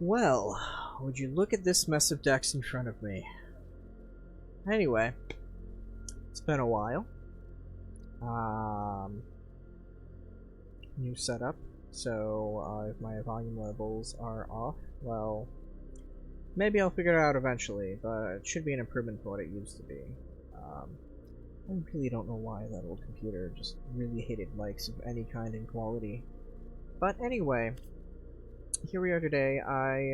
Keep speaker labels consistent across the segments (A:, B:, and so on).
A: Well, would you look at this mess of decks in front of me? Anyway, it's been a while. New setup, so if my volume levels are off, well, maybe I'll figure it out eventually, but it should be an improvement for what it used to be. I really don't know why that old computer just really hated mics of any kind and quality. But anyway, here we are today. I,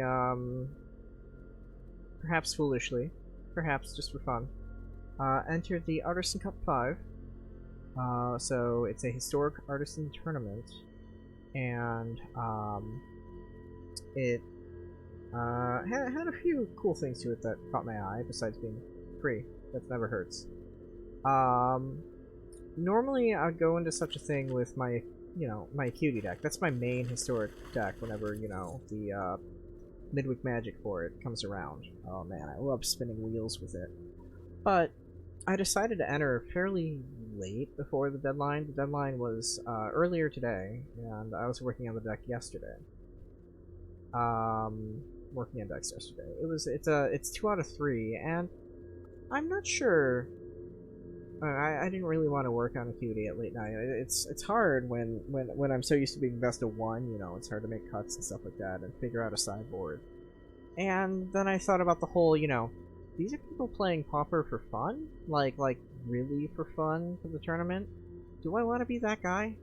A: perhaps foolishly, perhaps just for fun, entered the Artisan Cup 5. So it's a historic artisan tournament, and it had a few cool things to it that caught my eye, besides being free. That never hurts. Normally I'd go into such a thing with my, my acuity deck. That's my main historic deck whenever, the midweek magic for it comes around. Oh man, I love spinning wheels with it. But I decided to enter fairly late before the deadline. The deadline was earlier today, and I was working on the deck yesterday. Working on decks yesterday. It's 2 out of 3, and I'm not sure. I didn't really want to work on acuity at late night. It's hard when I'm so used to being best of 1. It's hard to make cuts and stuff like that and figure out a sideboard. And then I thought about the whole, these are people playing Pauper for fun? Like really for fun for the tournament? Do I want to be that guy?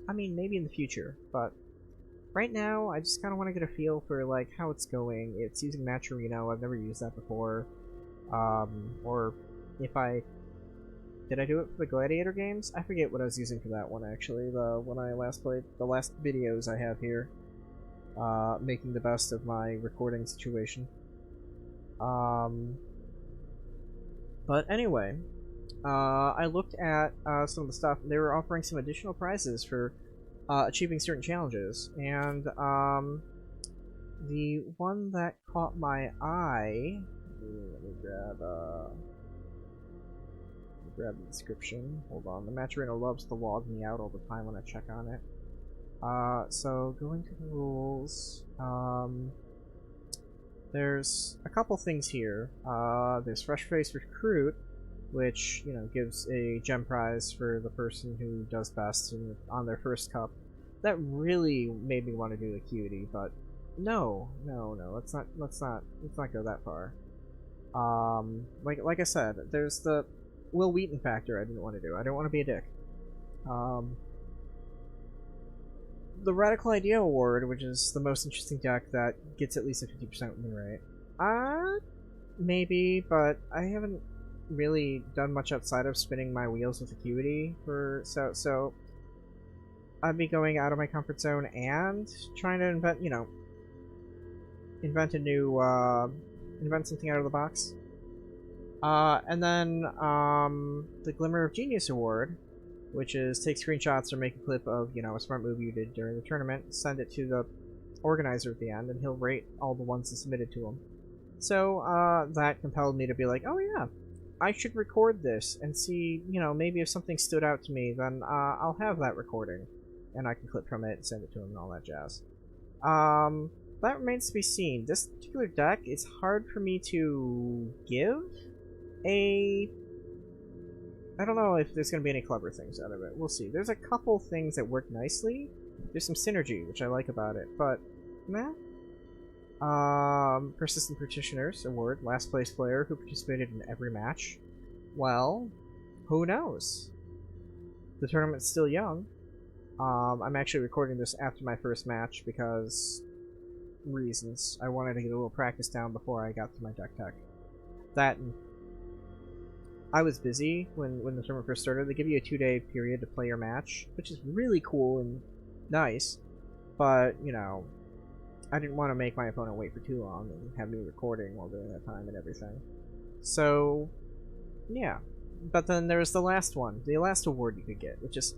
A: I mean, maybe in the future, but right now I just kind of want to get a feel for like how it's going. It's using Maturino. I've never used that before. Or if did I do it for the Gladiator games? I forget what I was using for that one actually. When I last played the last videos I have here, making the best of my recording situation. But anyway, I looked at some of the stuff. They were offering some additional prizes for achieving certain challenges, and the one that caught my eye. Let me grab the description. Hold on. The Maturino loves to log me out all the time when I check on it. So going to the rules. There's a couple things here. There's Fresh Face Recruit, which, gives a gem prize for the person who does best on their first cup. That really made me want to do Acuity, but no, let's not go that far. Like I said, there's the Will Wheaton factor I didn't want to do. I don't want to be a dick. The Radical Idea Award, which is the most interesting deck that gets at least a 50% win rate. Maybe, but I haven't really done much outside of spinning my wheels with Acuity so I'd be going out of my comfort zone and trying to invent, invent something out of the box. And then the Glimmer of Genius Award, which is take screenshots or make a clip of, a smart move you did during the tournament, send it to the organizer at the end, and he'll rate all the ones that submitted to him. So that compelled me to be like, oh yeah, I should record this and see, maybe if something stood out to me, then I'll have that recording, and I can clip from it and send it to him and all that jazz. That remains to be seen. This particular deck, it's hard for me to give I don't know if there's going to be any clever things out of it. We'll see. There's a couple things that work nicely. There's some synergy, which I like about it, but nah. Persistent Petitioners Award, last place player who participated in every match. Well, who knows? The tournament's still young. I'm actually recording this after my first match because reasons. I wanted to get a little practice down before I got to my Decktech. That and I was busy when the tournament first started. They give you a 2-day period to play your match, which is really cool and nice, but, I didn't want to make my opponent wait for too long and have me recording while during that time and everything. So, yeah. But then there's the last one, the last award you could get, which is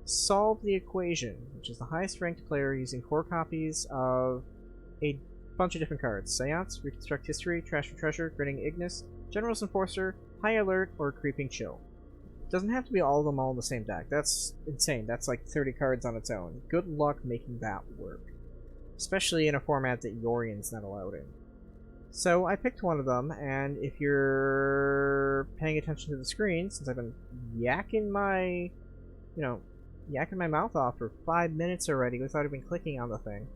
A: Solve the Equation, which is the highest ranked player using 4 copies of a bunch of different cards. Seance, Reconstruct History, Trash for Treasure, Grinning Ignis, General's Enforcer, High Alert, or Creeping Chill. Doesn't have to be all of them all in the same deck. That's insane. That's like 30 cards on its own. Good luck making that work. especially in a format that Yorian's not allowed in. So I picked one of them, and if you're paying attention to the screen, since I've been yakking my mouth off for 5 minutes already without even clicking on the thing,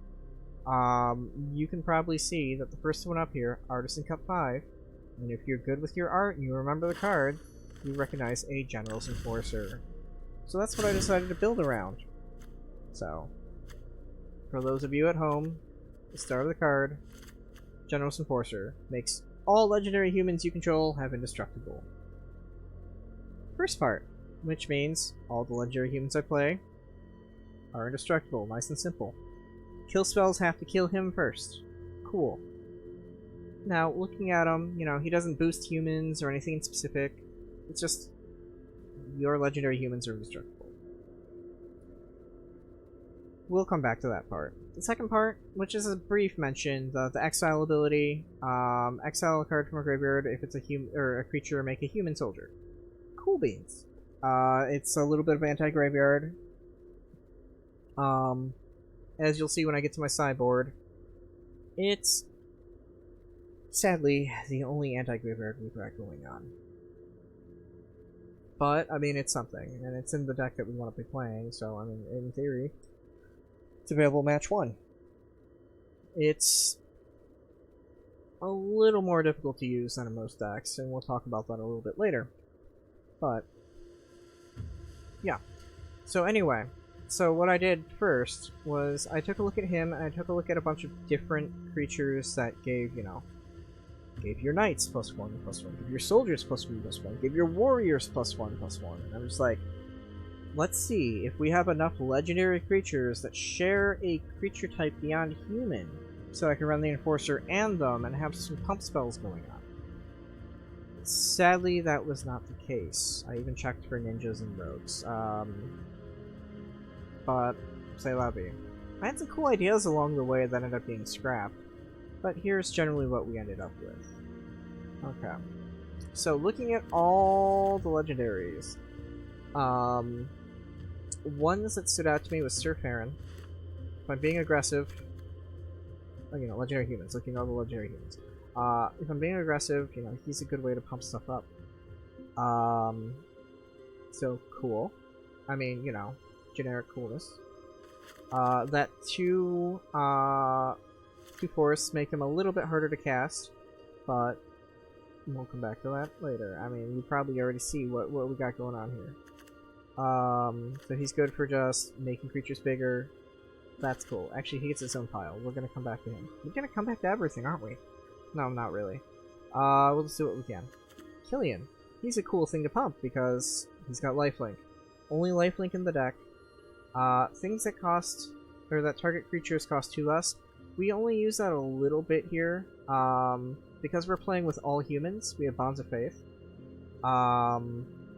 A: you can probably see that the first one up here, Artisan Cup 5, and if you're good with your art and you remember the card, you recognize a General's Enforcer. So that's what I decided to build around. So, for those of you at home, the start of the card, General's Enforcer makes all legendary humans you control have indestructible. First part, which means all the legendary humans I play are indestructible, nice and simple. Kill spells have to kill him first. Cool. Now, looking at him, you know, he doesn't boost humans or anything specific. It's just your legendary humans are indestructible. We'll come back to that part. The second part, which is a brief mention, the exile ability. Exile a card from a graveyard if it's a creature, make a human soldier. Cool beans. It's a little bit of anti-graveyard. As you'll see when I get to my sideboard, it's sadly the only anti-graveyard we've got going on. But, I mean, it's something, and it's in the deck that we want to be playing, so, I mean, in theory, it's available match 1. It's a little more difficult to use than in most decks, and we'll talk about that a little bit later. But, yeah. So anyway, so what I did first was I took a look at him, and I took a look at a bunch of different creatures that gave, you know, gave your knights +1/+1, give your soldiers +1/+1, give your warriors +1/+1, and I'm just like, let's see if we have enough legendary creatures that share a creature type beyond human, so I can run the Enforcer and them and have some pump spells going on. Sadly, that was not the case. I even checked for ninjas and rogues. But, say la vie. I had some cool ideas along the way that ended up being scrapped, but here's generally what we ended up with. Okay. So, looking at all the legendaries, ones that stood out to me was Sir Farron. If I'm being aggressive, you know, legendary humans, looking at all the legendary humans. If I'm being aggressive, you know, he's a good way to pump stuff up. So cool. I mean, you know, generic coolness. That two forests make him a little bit harder to cast, but we'll come back to that later. I mean, you probably already see what we got going on here. So he's good for just making creatures bigger. That's cool. Actually, he gets his own pile. We're gonna come back to him. We're gonna come back to everything, aren't we? No, not really. We'll just do what we can. Killian. He's a cool thing to pump because he's got Lifelink. Only Lifelink in the deck. Things that cost, or that target creatures cost 2 less. We only use that a little bit here. Because we're playing with all humans, we have Bonds of Faith.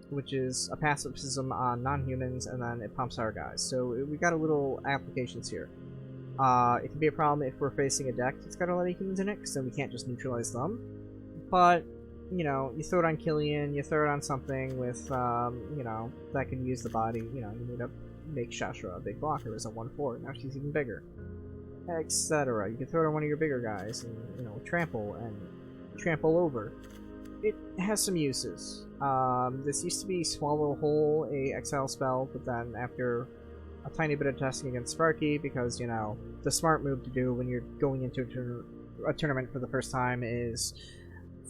A: Which is a pacifism on non-humans, and then it pumps our guys. So we got a little applications here. It can be a problem if we're facing a deck that's got a lot of humans in it, because then we can't just neutralize them. But, you know, you throw it on Killian, you throw it on something with, you know, that can use the body. You know, you need to make Shashra a big blocker as a 1/4. Now she's even bigger. Etc. You can throw it on one of your bigger guys and, you know, trample over. It has some uses. This used to be Swallow Whole, a exile spell, but then after a tiny bit of testing against Sparky, because, you know, the smart move to do when you're going into a tournament for the first time is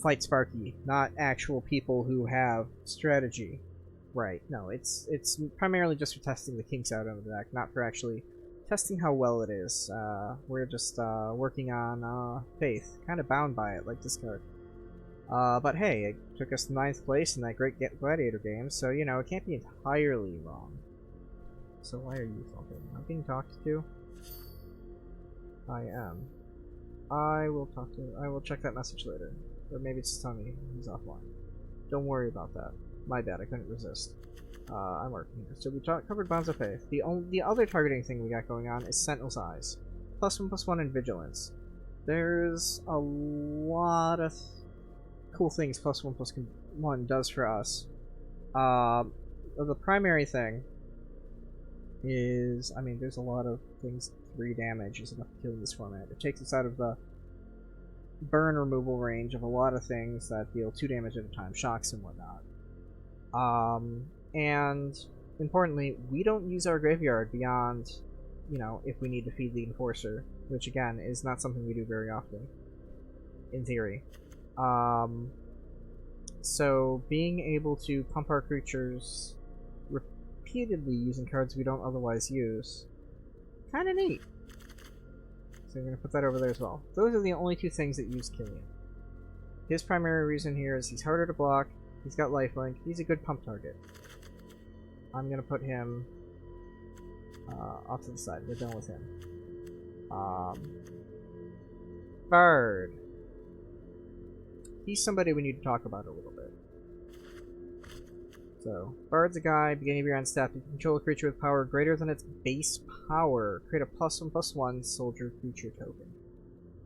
A: fight Sparky, not actual people who have strategy. Right, no, it's primarily just for testing the kinks out of the deck, not for actually testing how well it is. We're just working on faith, kind of bound by it, like this card. But hey, it took us 9th place in that great Gladiator game, so, you know, it can't be entirely wrong. So why are you talking? I'm being talked to? I am. I will check that message later. Or maybe it's just telling me he's offline. Don't worry about that. My bad, I couldn't resist. I'm working here. So we covered Bonds of Faith. The other targeting thing we got going on is Sentinel's Eyes. +1/+1 in Vigilance. There's a lot of cool things +1/+1 does for us. The primary thing is, I mean, there's a lot of things 3 damage is enough to kill in this format. It takes us out of the burn removal range of a lot of things that deal 2 damage at a time, shocks and whatnot. And importantly, we don't use our graveyard beyond, you know, if we need to feed the Enforcer, which again is not something we do very often, in theory. So being able to pump our creatures repeatedly using cards we don't otherwise use, kind of neat. So I'm going to put that over there as well. Those are the only 2 things that use Killian. His primary reason here is he's harder to block, he's got lifelink, he's a good pump target. I'm going to put him off to the side. We're done with him. Bard. He's somebody we need to talk about a little bit. So, Bard's a guy, beginning of your end step. You can control a creature with power greater than its base power. Create a +1/+1 soldier creature token.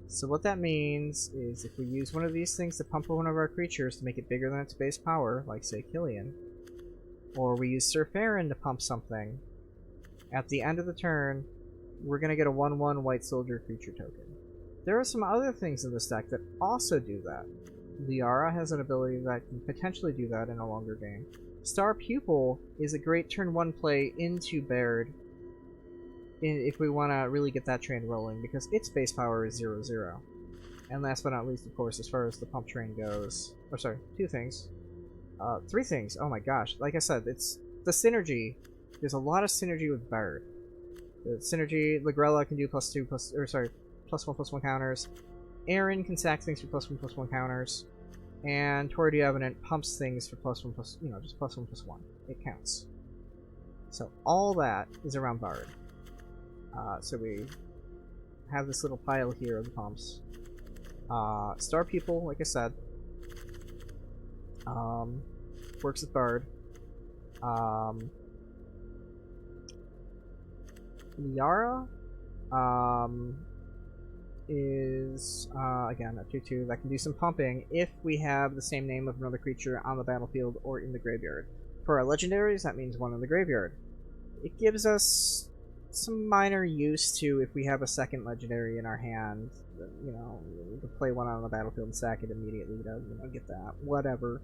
A: So what that means is if we use one of these things to pump one of our creatures to make it bigger than its base power, like say Killian, or we use Sir Farron to pump something, at the end of the turn, we're going to get a 1/1 white soldier creature token. There are some other things in this deck that also do that. Liara has an ability that can potentially do that in a longer game. Star Pupil is a great turn 1 play into Baird if we want to really get that train rolling, because its base power is 0/0. And last but not least, of course, as far as the pump train goes, or sorry, 2 things. 3 things, oh my gosh, like I said, it's the synergy. There's a lot of synergy with Baird. The synergy, Ligrella can do +1/+1 counters. Aaron can sack things for +1/+1 counters. And Tori the Evident pumps things for +1/+, you know, just +1/+1. It counts. So all that is around Bard. So we have this little pile here of the pumps. Star Pupil, like I said, works with Bard. Liara is again a 2/2 that can do some pumping if we have the same name of another creature on the battlefield or in the graveyard. For our legendaries, that means 1 in the graveyard. It gives us some minor use to if we have a second legendary in our hand. You know, we can play 1 on the battlefield and sack it immediately to, you know, get that. Whatever.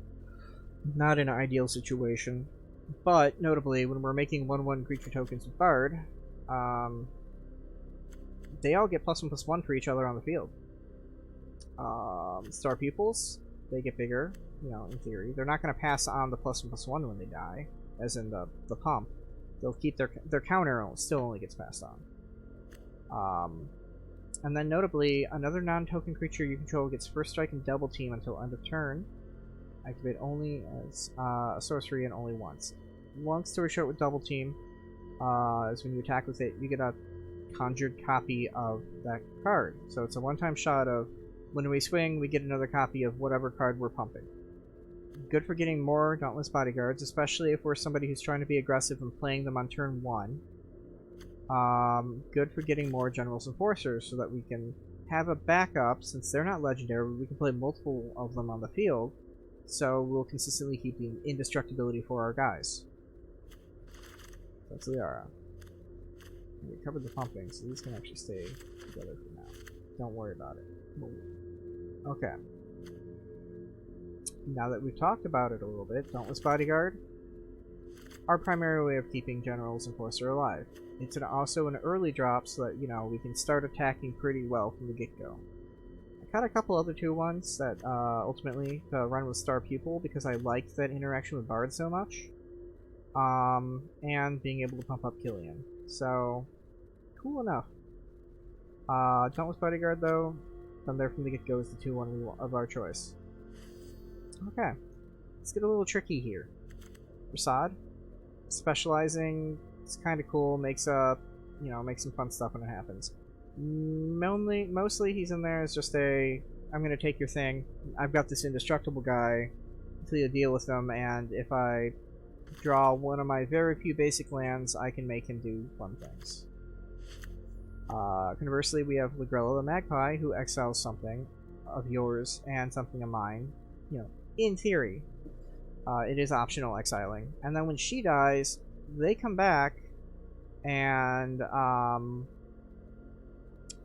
A: Not an ideal situation. But notably, when we're making 1/1 creature tokens with Bard, they all get +1/+1 for each other on the field. Star Pupils, they get bigger, you know, in theory. They're not going to pass on the +1/+1 when they die, as in the pump. They'll keep their counter still only gets passed on. And then notably, another non-token creature you control gets first strike and double team until end of turn. Activate only as a sorcery and only once. Long story short with double team, is when you attack with it, you get a conjured copy of that card. So it's a one-time shot of when we swing, we get another copy of whatever card we're pumping. Good for getting more Dauntless Bodyguards, especially if we're somebody who's trying to be aggressive and playing them on turn 1. Good for getting more General's Enforcers so that we can have a backup. Since they're not legendary, we can play multiple of them on the field, so we'll consistently keep the indestructibility for our guys. That's Liara. We covered the pumping, so these can actually stay together for now. Don't worry about it. Okay. Now that we've talked about it a little bit, Dauntless Bodyguard, our primary way of keeping General's Enforcer alive. It's also an early drop so that, you know, we can start attacking pretty well from the get-go. I got a couple other 2/1s that ultimately run with Star Pupil because I liked that interaction with Bard so much. And being able to pump up Killian. So, cool enough. Dauntless Bodyguard, though, from there from the get-go is the 2/1 of our choice. Okay, let's get a little tricky here. Rasad, specializing, it's kind of cool, makes up, you know, makes some fun stuff when it happens. Mostly he's in there as just a, I'm gonna take your thing, I've got this indestructible guy, until you deal with them, and if I draw one of my very few basic lands, I can make him do fun things. Conversely, we have Ligrella the Magpie, who exiles something of yours and something of mine. You know, in theory, it is optional exiling. And then when she dies, they come back, and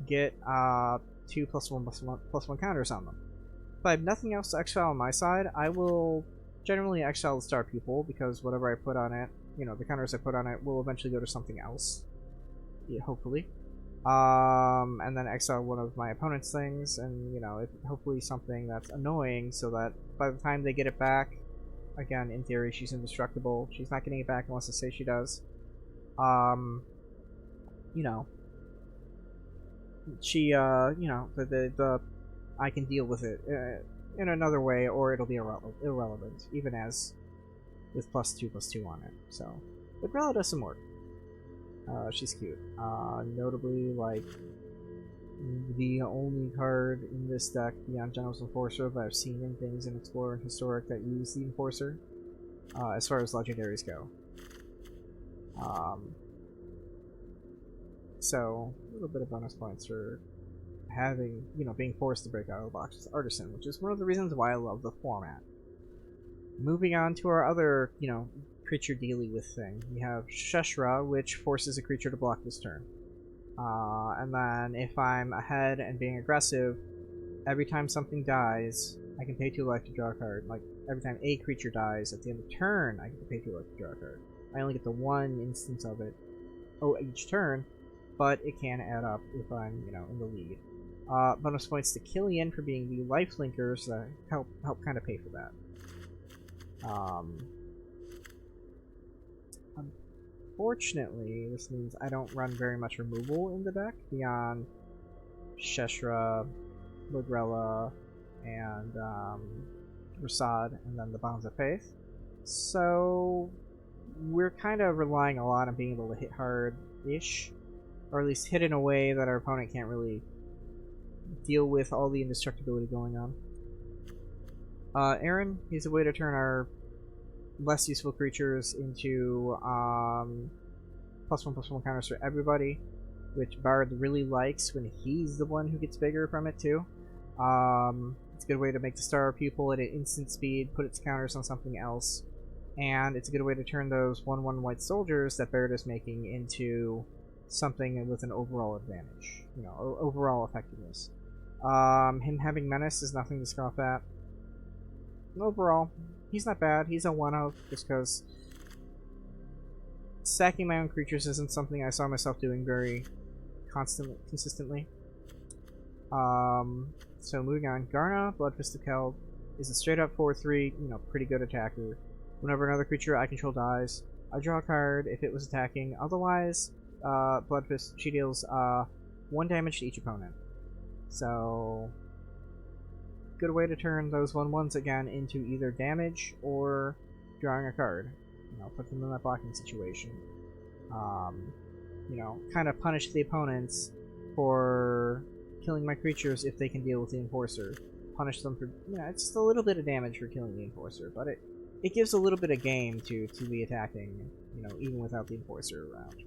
A: get 2+1/+1/+1 counters on them. If I have nothing else to exile on my side, I will generally exile the Star Pupil, because whatever I put on it, you know, the counters I put on it will eventually go to something else. Yeah, hopefully. And then exile one of my opponent's things, and, you know, hopefully something that's annoying, so that by the time they get it back, again, in theory, she's indestructible. She's not getting it back unless I say she does. You know, she, you know, I can deal with it in another way, or it'll be irrelevant, even as with +2/+2 on it. So, but Grella does some work. She's cute. Notably, like, the only card in this deck beyond General's Enforcer that I've seen in things in Explorer and Historic that use the Enforcer, as far as legendaries go. So, a little bit of bonus points for having, you know, being forced to break out of the box with Artisan, which is one of the reasons why I love the format. Moving on to our other, you know, creature dealy with thing. We have Sheshra, which forces a creature to block this turn. And then if I'm ahead and being aggressive, every time something dies, I can pay 2 life to draw a card. Like, every time a creature dies, at the end of turn, I get to pay 2 life to draw a card. I only get the 1 instance of it each turn, but it can add up if I'm, you know, in the lead. Bonus points to Killian for being the lifelinkers that help kind of pay for that. Unfortunately, this means I don't run very much removal in the deck beyond Sheshra, Logrella, and Rasad, and then the Bonds of Faith. So we're kind of relying a lot on being able to hit hard-ish, or at least hit in a way that our opponent can't really deal with all the indestructibility going on. Aaron, he's a way to turn our less useful creatures into +1/+1 counters for everybody, which Bard really likes when he's the one who gets bigger from it too. It's a good way to make the Star Pupil at an instant speed, put its counters on something else, and it's a good way to turn those 1/1 white soldiers that Bard is making into something with an overall advantage, you know, overall effectiveness. Him having Menace is nothing to scoff at. Overall, he's not bad. He's a one-of, just because stacking my own creatures isn't something I saw myself doing very consistently. So moving on, Garna, Bloodfist of Keld, is a straight-up 4/3, you know, pretty good attacker. Whenever another creature I control dies, I draw a card if it was attacking. Otherwise, Bloodfist, she deals 1 damage to each opponent. So, good way to turn those 1/1s again into either damage or drawing a card. You know, put them in that blocking situation. You know, kind of punish the opponents for killing my creatures if they can deal with the Enforcer. Punish them for, you know, it's just a little bit of damage for killing the Enforcer, but it gives a little bit of game to the attacking, you know, even without the Enforcer around.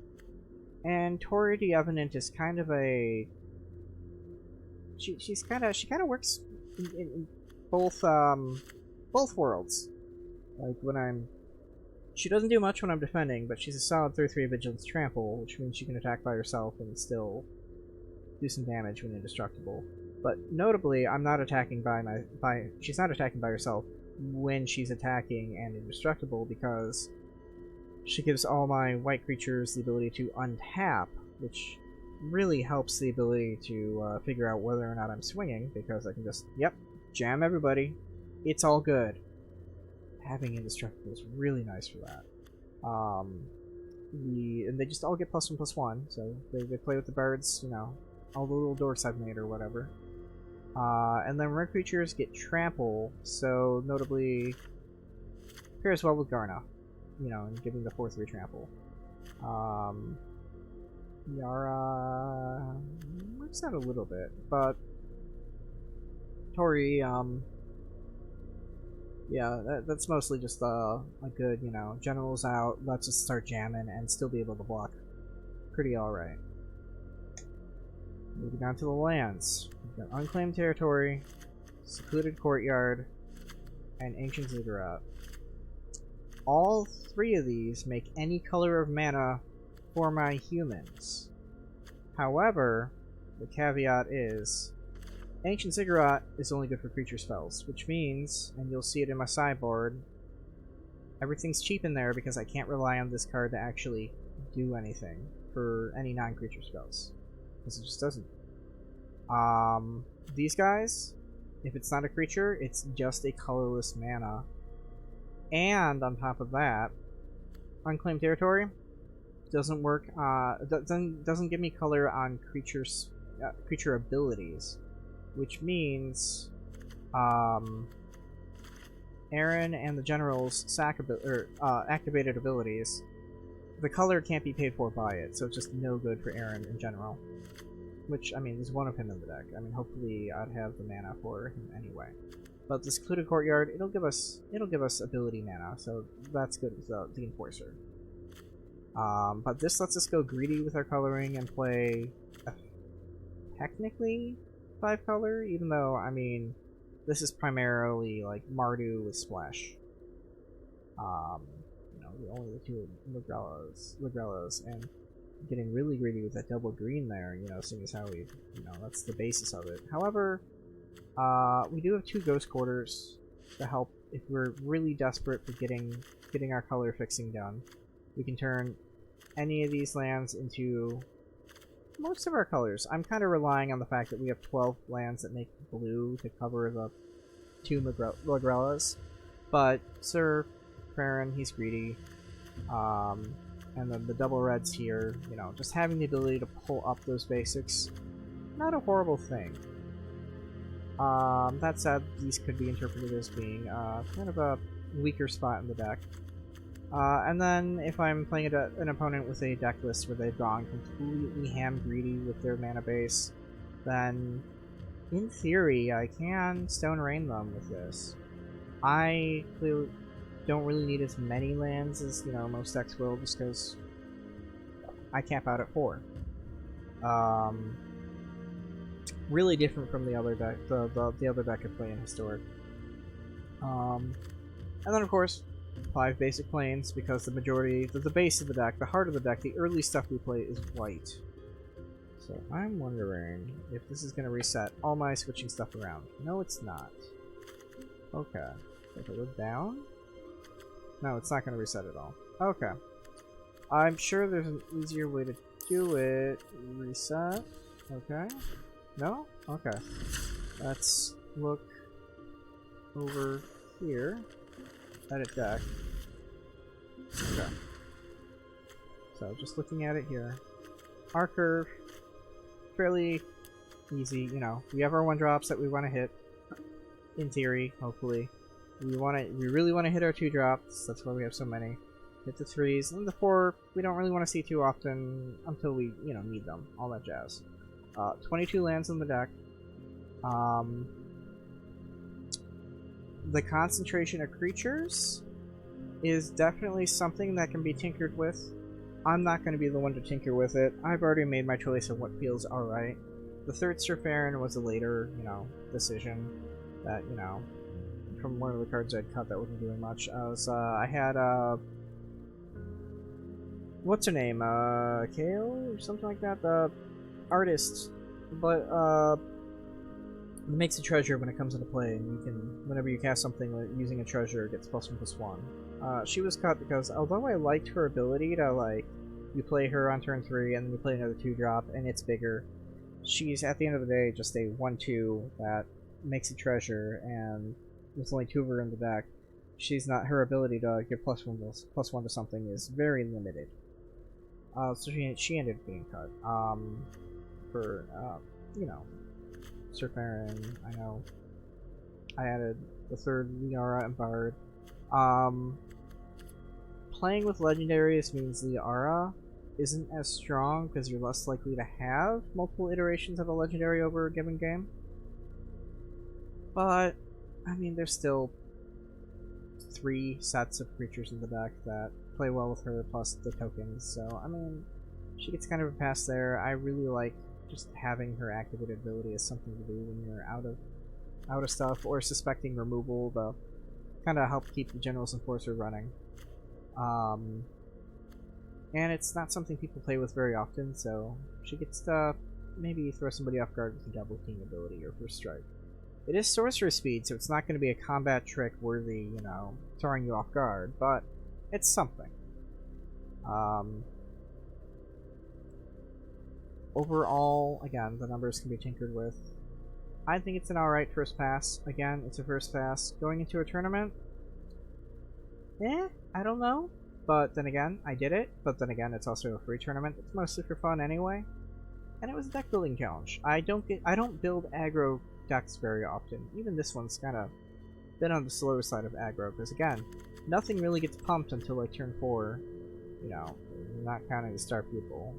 A: And Tori the Evenant is kind of a... She kind of works in both worlds. Like when she doesn't do much when I'm defending, but she's a solid 3/3 Vigilance Trample, which means she can attack by herself and still do some damage when indestructible. But notably, I'm not attacking she's not attacking by herself when she's attacking and indestructible, because she gives all my white creatures the ability to untap, which really helps the ability to figure out whether or not I'm swinging, because I can just, yep, jam everybody. It's all good. Having indestructible is really nice for that. And they just all get +1/+1, so they play with the birds, you know, all the little dorks I've made or whatever. And then rare creatures get trample, so notably pairs well with Garna, you know, and giving the 4/3 trample. Yara works out a little bit, but Tori, yeah, that's mostly just a good, you know, general's out, lets us start jamming and still be able to block pretty alright. Moving on to the lands. We've got Unclaimed Territory, Secluded Courtyard, and Ancient Ziggurat. All 3 of these make any color of mana for my humans. However, the caveat is Ancient Ziggurat is only good for creature spells, which means, and you'll see it in my sideboard, everything's cheap in there because I can't rely on this card to actually do anything for any non-creature spells. Because it just doesn't. These guys, if it's not a creature, it's just a colorless mana. And on top of that, Unclaimed Territory doesn't work, doesn't give me color on creature abilities. Which means, Aaron and the General's activated abilities, the color can't be paid for by it, so it's just no good for Aaron in general. Which, I mean, there's one of him in the deck. I mean, hopefully I'd have the mana for him anyway. But the Secluded Courtyard, it'll give us ability mana, so that's good with the Enforcer. But this lets us go greedy with our coloring and play technically 5-color, even though, I mean, this is primarily like Mardu with Splash. You know, only the two Ligrellas, and getting really greedy with that double green there, you know, seeing as how we, you know, that's the basis of it. However, we do have 2 Ghost Quarters to help if we're really desperate for getting our color fixing done. We can turn any of these lands into most of our colors. I'm kind of relying on the fact that we have 12 lands that make blue to cover the 2 Ligrellas. But Sir Farron, he's greedy. And then the double reds here, you know, just having the ability to pull up those basics, not a horrible thing. That said, these could be interpreted as being kind of a weaker spot in the deck. And then if I'm playing an opponent with a deck list where they've gone completely ham-greedy with their mana base, then in theory I can Stone Rain them with this. I clearly don't really need as many lands as, you know, most decks will, just because I cap out at 4. Really different from the other deck, the other deck I play in Historic. And then of course 5 basic planes, because the majority, the base of the deck, the heart of the deck, the early stuff we play is white. So I'm wondering if this is going to reset all my switching stuff around. No, it's not. Okay. If I go down? No, it's not going to reset at all. Okay. I'm sure there's an easier way to do it. Reset. Okay. No? Okay. Let's look over here. Edit deck. Okay. So, just looking at it here. Our curve, fairly easy, you know. We have our 1-drops that we want to hit. In theory, hopefully. We really want to hit our 2-drops, that's why we have so many. Hit the 3s, and the 4 we don't really want to see too often until we, you know, need them. All that jazz. 22 lands in the deck. The concentration of creatures is definitely something that can be tinkered with. I'm not going to be the one to tinker with it. I've already made my choice of what feels alright. The 3rd Sir Farron was a later, you know, decision that, you know, from one of the cards I'd cut that wasn't doing much. I had, what's her name? Kale? Or something like that? The artist. But, it makes a treasure when it comes into play, and you can, whenever you cast something using a treasure, it gets +1/+1. She was cut because, although I liked her ability to, like, you play her on turn 3, and then you play another 2-drop, and it's bigger, she's, at the end of the day, just a 1/2 that makes a treasure, and with only 2 of her in the deck, she's not, her ability to give +1 to something is very limited. So she ended up being cut. For, you know, Sir Farron, I know. I added the 3rd Liara and Bard. Playing with legendaries means Liara isn't as strong because you're less likely to have multiple iterations of a legendary over a given game. But, I mean, there's still 3 sets of creatures in the deck that play well with her, plus the tokens, so, I mean, she gets kind of a pass there. I really like just having her activated ability as something to do when you're out of stuff, or suspecting removal to kind of help keep the General's Enforcer running. And it's not something people play with very often, so she gets to maybe throw somebody off guard with a double king ability or first strike. It is sorcerer speed, so it's not going to be a combat trick worthy, you know, throwing you off guard, but it's something. Overall, again, the numbers can be tinkered with. I think it's an alright first pass. Again, it's a first pass. Going into a tournament? I don't know. But then again, I did it. But then again, it's also a free tournament. It's mostly for fun anyway. And it was a deck building challenge. I don't build aggro decks very often. Even this one's kind of been on the slower side of aggro, because again, nothing really gets pumped until like turn 4. You know, not counting the star pupil.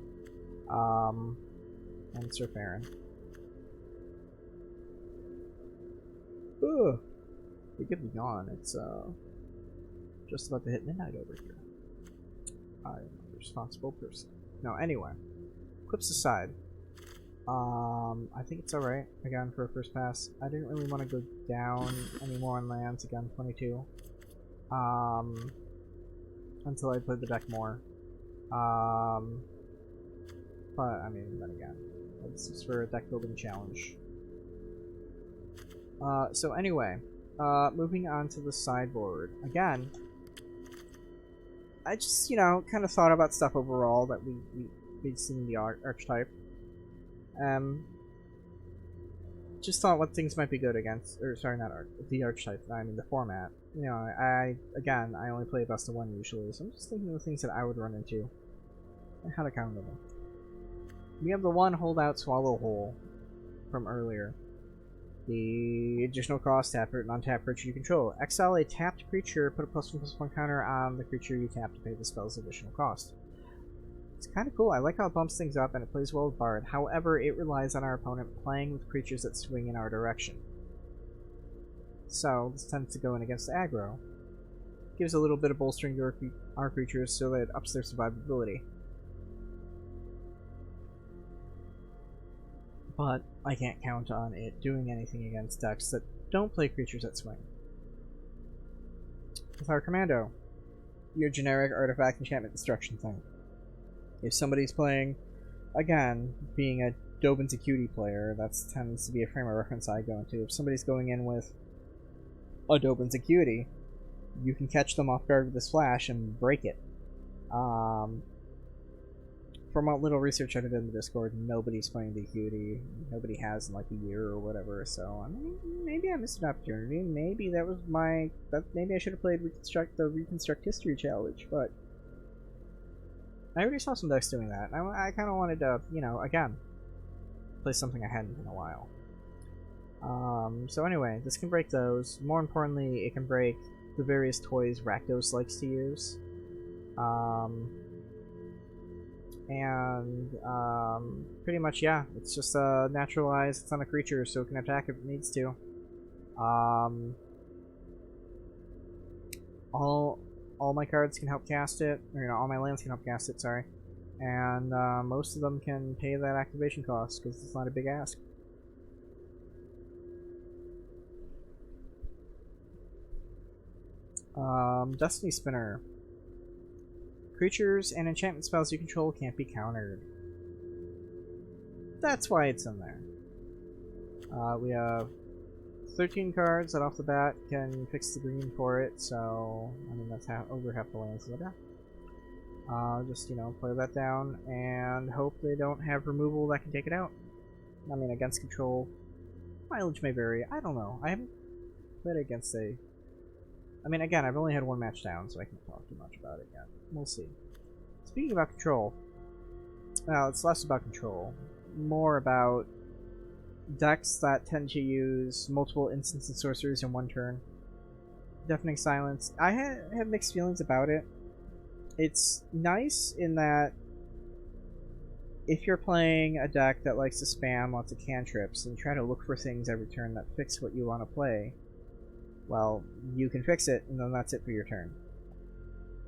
A: And Sir Farron. Ugh. We could be gone. It's just about to hit midnight over here. I'm a responsible person. No, anyway. Clips aside. I think it's alright, again, for a first pass. I didn't really want to go down anymore on lands, again, 22. Until I played the deck more. But, I mean, then again, this is for a deck building challenge. So anyway, moving on to the sideboard. Again, I just, you know, kind of thought about stuff overall that we'd seen in the archetype. Just thought what things might be good against, or sorry, not the archetype, I mean the format. You know, I only play best of one usually, so I'm just thinking of the things that I would run into, and how to counter them. We have the one holdout swallow hole from earlier. The additional cost, tap or non-tap creature you control. Exile a tapped creature, put a +1/+1 counter on the creature you tap to pay the spell's additional cost. It's kind of cool. I like how it bumps things up and it plays well with Bard. However, it relies on our opponent playing with creatures that swing in our direction. So, this tends to go in against aggro. Gives a little bit of bolstering to our creatures so that it ups their survivability. But I can't count on it doing anything against decks that don't play creatures that swing. With our commando, your generic artifact enchantment destruction thing. If somebody's playing, again, being a Dobin's Acuity player, that tends to be a frame of reference I go into. If somebody's going in with a Dobin's Acuity, you can catch them off guard with this flash and break it. From what little research I did in the Discord, nobody's playing the Acuity. Nobody has in like a year or whatever, so I mean, maybe I missed an opportunity. Maybe that was my... maybe I should have played the Reconstruct History Challenge, but I already saw some decks doing that. I kind of wanted to, you know, again, play something I hadn't in a while. So anyway, this can break those. More importantly, it can break the various toys Rakdos likes to use. Pretty much, yeah, it's just naturalized. It's on a creature, so it can attack if it needs to. All my cards can help cast it, or, you know, all my lands can help cast it, sorry. And most of them can pay that activation cost, because it's not a big ask. Destiny Spinner. Creatures and enchantment spells you control can't be countered. That's why it's in there. We have 13 cards that off the bat can fix the green for it, so I mean that's over half the lands. So yeah. Just, you know, play that down and hope they don't have removal that can take it out. I mean, against control, mileage may vary. I don't know. I haven't played against a... I mean, again, I've only had one match down, so I can't talk too much about it yet. We'll see. Speaking about control, well, it's less about control, more about decks that tend to use multiple instants and sorceries in one turn. Deafening Silence. I have mixed feelings about it. It's nice in that if you're playing a deck that likes to spam lots of cantrips and try to look for things every turn that fix what you want to play, well, you can fix it, and then that's it for your turn.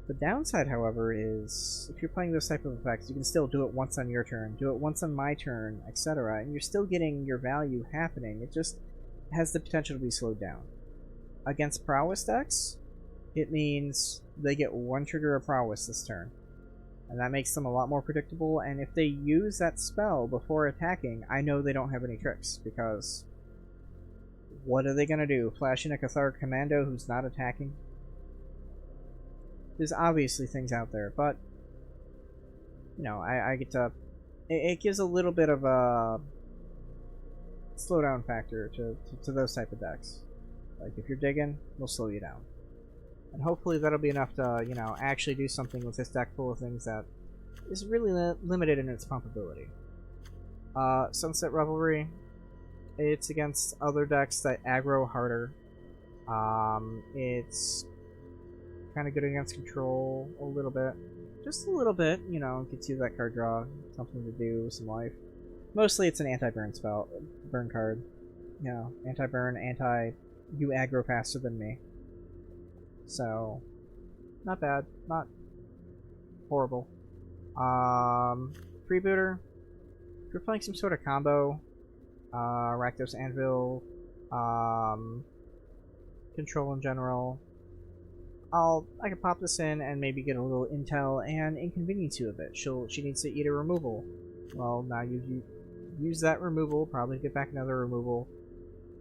A: The downside, however, is if you're playing those type of effects, you can still do it once on your turn, do it once on my turn, etc., and you're still getting your value happening. It just has the potential to be slowed down. Against prowess decks, it means they get one trigger of prowess this turn. And that makes them a lot more predictable, and if they use that spell before attacking, I know they don't have any tricks, because what are they going to do? Flash in a Cathar Commando who's not attacking? There's obviously things out there, but, you know, I get to... It gives a little bit of a slowdown factor to those type of decks. Like, if you're digging, we'll slow you down. And hopefully that'll be enough to, you know, actually do something with this deck full of things that is really limited in its pumpability. Sunset Revelry. It's against other decks that aggro harder. It's kind of good against control a little bit. Just a little bit, you know, gets you that card draw, something to do, some life. Mostly it's an anti-burn spell, burn card. You know, anti-burn, you aggro faster than me. So, not bad, not horrible. Freebooter, if you're playing some sort of combo, Rakdos Anvil, control in general, I can pop this in and maybe get a little intel and inconvenience you a bit. She needs to eat a removal. Well, now you use that removal, probably get back another removal.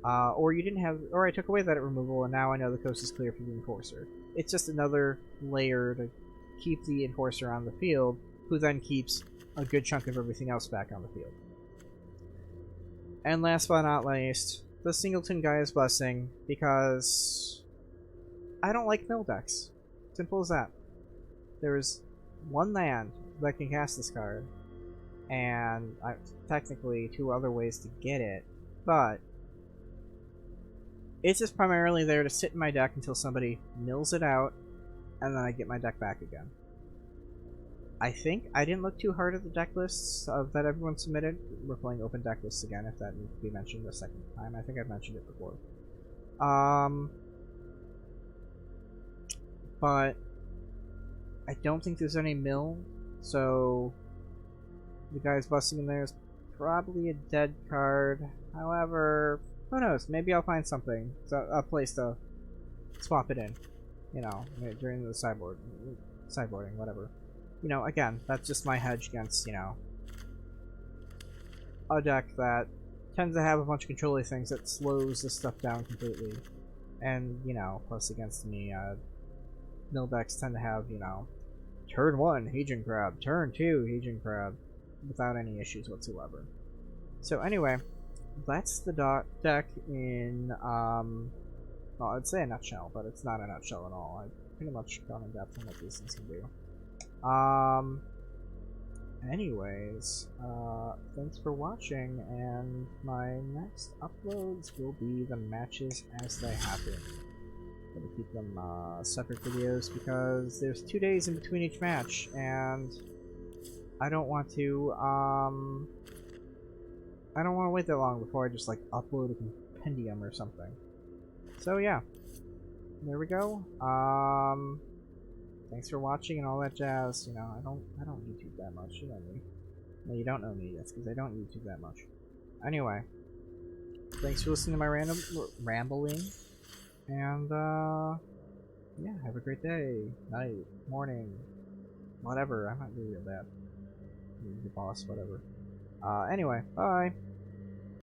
A: Or you didn't have, or I took away that removal, and now I know the coast is clear for the Enforcer. It's just another layer to keep the Enforcer on the field, who then keeps a good chunk of everything else back on the field. And last but not least, the Singleton Gaia's Blessing, because I don't like mill decks. Simple as that. There is one land that can cast this card, and technically 2 other ways to get it, but it's just primarily there to sit in my deck until somebody mills it out, and then I get my deck back again. I think I didn't look too hard at the deck lists that everyone submitted. We're playing open deck lists again, if that needs to be mentioned a second time. I think I've mentioned it before. But I don't think there's any mill, so the guy's busting in there is probably a dead card. However, who knows? Maybe I'll find something, a place to swap it in. You know, during the sideboarding, whatever. You know, again, that's just my hedge against, you know, a deck that tends to have a bunch of controlling things that slows this stuff down completely. And, you know, plus against me, mill decks tend to have, you know, turn 1, Heejin Crab, turn 2, Heejin Crab, without any issues whatsoever. So anyway, that's the deck in, well, I'd say a nutshell, but it's not a nutshell at all. I've pretty much gone in depth on what these things can do. Anyways, thanks for watching, and my next uploads will be the matches as they happen. I'm gonna keep them, separate videos, because there's 2 days in between each match, and I don't want to, wait that long before I just, like, upload a compendium or something. So, yeah. There we go. Thanks for watching and all that jazz. You know, I don't YouTube that much. You know me. No, you don't know me. That's because I don't YouTube that much. Anyway, thanks for listening to my rambling. And yeah, have a great day, night, morning, whatever. I'm not really that. The boss, whatever. Anyway, bye.